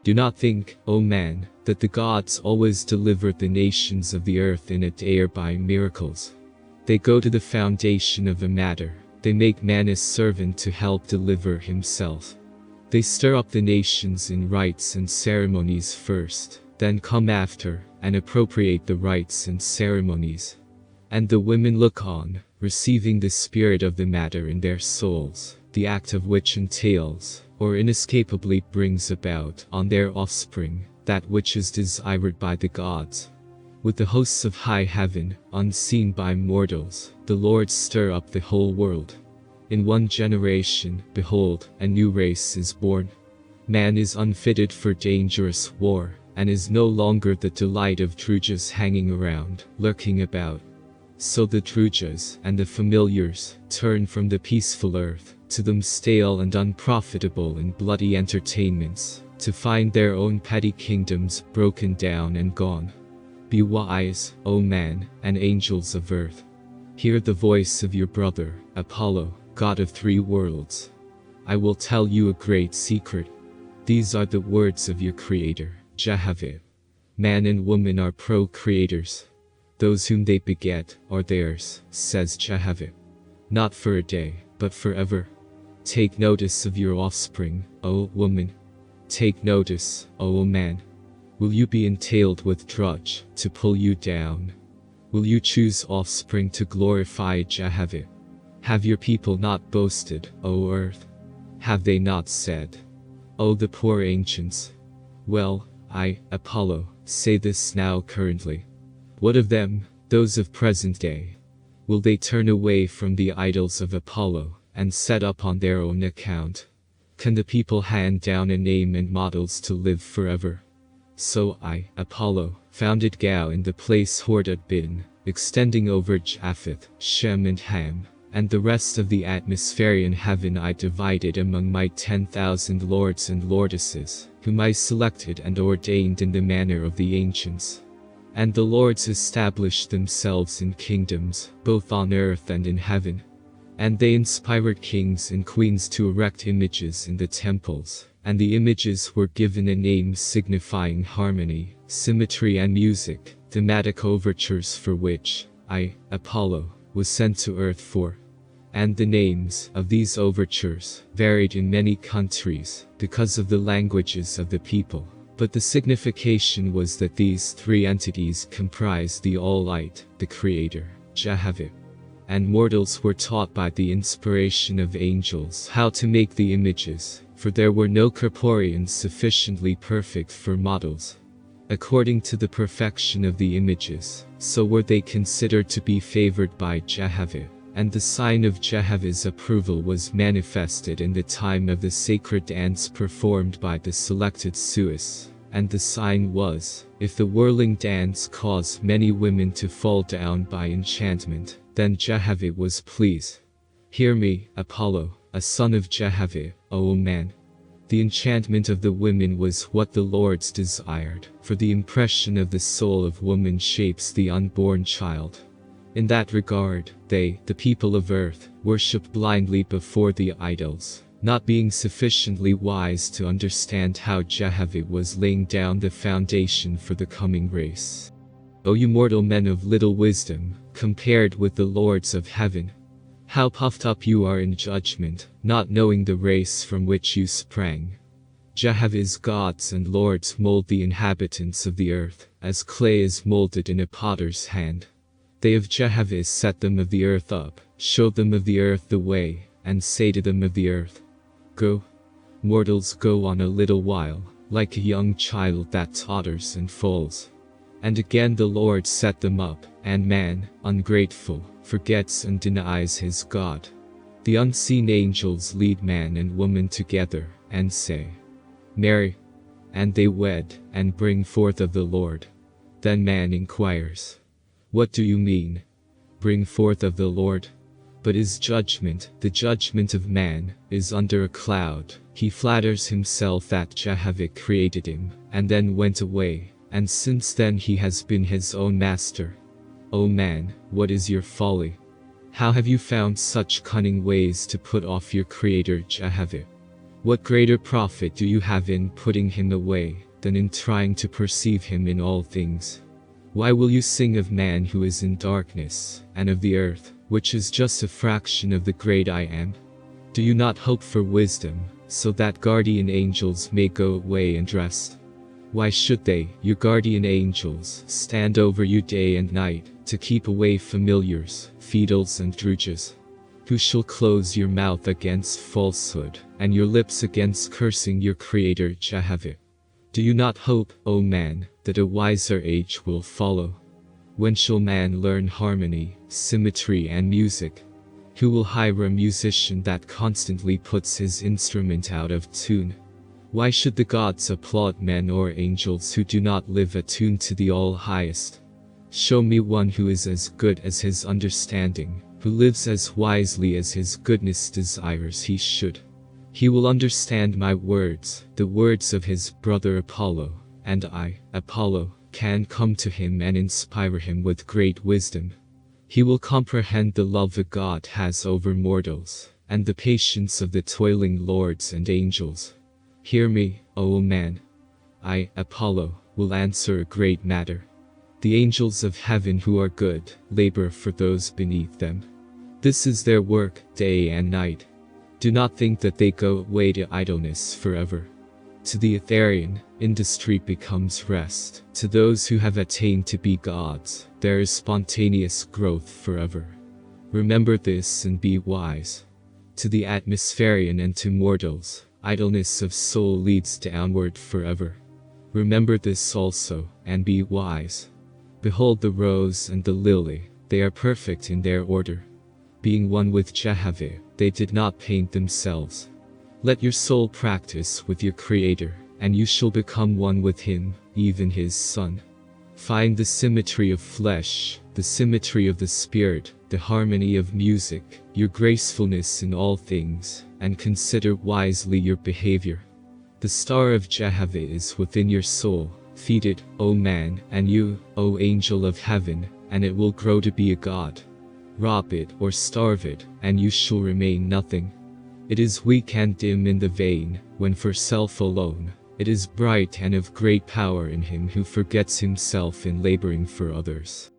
Do not think, O man, that the gods always deliver the nations of the earth in a day or by miracles. They go to the foundation of a matter, they make man his servant to help deliver himself. They stir up the nations in rites and ceremonies first, then come after, and appropriate the rites and ceremonies. And the women look on, receiving the spirit of the matter in their souls, the act of which entails, or inescapably brings about, on their offspring, that which is desired by the gods. With the hosts of high heaven, unseen by mortals, the Lord stir up the whole world. In one generation, behold, a new race is born. Man is unfitted for dangerous war, and is no longer the delight of Drujas hanging around, lurking about. So the Drujas and the familiars turn from the peaceful earth, to them stale and unprofitable and bloody entertainments, to find their own petty kingdoms broken down and gone. Be wise, O man, and angels of earth. Hear the voice of your brother, Apollo, god of three worlds. I will tell you a great secret. These are the words of your creator, XIV. Man and woman are procreators. Those whom they beget are theirs, says XIV. Not for a day, but forever. Take notice of your offspring, O woman. Take notice, O man. Will you be entailed with drudge, to pull you down? Will you choose offspring to glorify XIV? Have your people not boasted, O earth? Have they not said, O the poor ancients? Well, I, Apollo, say this now currently. What of them, those of present day? Will they turn away from the idols of Apollo, and set up on their own account? Can the people hand down a name and models to live forever? So I, Apollo, founded Gao in the place Hord had been, extending over Japheth, Shem and Ham, and the rest of the atmospherian heaven I divided among my 10,000 lords and lordesses, whom I selected and ordained in the manner of the ancients. And the lords established themselves in kingdoms, both on earth and in heaven. And they inspired kings and queens to erect images in the temples, and the images were given a name signifying harmony, symmetry and music, thematic overtures for which I, Apollo, was sent to earth for. And the names of these overtures varied in many countries, because of the languages of the people. But the signification was that these three entities comprised the All-Light, the Creator, XIV. And mortals were taught by the inspiration of angels how to make the images, for there were no corporeans sufficiently perfect for models. According to the perfection of the images, so were they considered to be favored by XIV, and the sign of XIV's approval was manifested in the time of the sacred dance performed by the selected Suis, and the sign was, if the whirling dance caused many women to fall down by enchantment, then XIV was pleased. Hear me, Apollo, a son of XIV, O man. The enchantment of the women was what the lords desired, for the impression of the soul of woman shapes the unborn child. In that regard, they, the people of earth, worshipped blindly before the idols, not being sufficiently wise to understand how XIV was laying down the foundation for the coming race. O you mortal men of little wisdom, compared with the lords of heaven, how puffed up you are in judgment, not knowing the race from which you sprang. XIV's gods and lords mold the inhabitants of the earth, as clay is molded in a potter's hand. They of XIV set them of the earth up, show them of the earth the way, and say to them of the earth, Go. Mortals go on a little while, like a young child that totters and falls. And again the Lord set them up, and man, ungrateful, forgets and denies his God. The unseen angels lead man and woman together, and say, Marry. And they wed, and bring forth of the Lord. Then man inquires, What do you mean? Bring forth of the Lord? But his judgment, the judgment of man, is under a cloud. He flatters himself that XIV created him, and then went away, and since then he has been his own master. O man, what is your folly? How have you found such cunning ways to put off your creator XIV? What greater profit do you have in putting him away, than in trying to perceive him in all things? Why will you sing of man who is in darkness, and of the earth, which is just a fraction of the great I Am? Do you not hope for wisdom, so that guardian angels may go away and rest? Why should they, your guardian angels, stand over you day and night, to keep away familiars, fiedles and drudges? Who shall close your mouth against falsehood, and your lips against cursing your Creator XIV? Do you not hope, O man, that a wiser age will follow? When shall man learn harmony, symmetry and music? Who will hire a musician that constantly puts his instrument out of tune? Why should the gods applaud men or angels who do not live attuned to the All-Highest? Show me one who is as good as his understanding, who lives as wisely as his goodness desires he should. He will understand my words, the words of his brother Apollo, and I, Apollo, can come to him and inspire him with great wisdom. He will comprehend the love a God has over mortals, and the patience of the toiling lords and angels. Hear me, O man. I, Apollo, will answer a great matter. The angels of heaven who are good, labor for those beneath them. This is their work, day and night. Do not think that they go away to idleness forever. To the Etherian, industry becomes rest. To those who have attained to be gods, there is spontaneous growth forever. Remember this and be wise. To the atmospherian and to mortals, idleness of soul leads downward forever. Remember this also, and be wise. Behold the rose and the lily, they are perfect in their order. Being one with XIV, they did not paint themselves. Let your soul practice with your Creator, and you shall become one with Him, even His Son. Find the symmetry of flesh, the symmetry of the spirit, the harmony of music, your gracefulness in all things, and consider wisely your behavior. The star of XIV is within your soul. Feed it, O man, and you, O angel of heaven, and it will grow to be a god. Rob it or starve it, and you shall remain nothing. It is weak and dim in the vein, when for self alone. It is bright and of great power in him who forgets himself in laboring for others.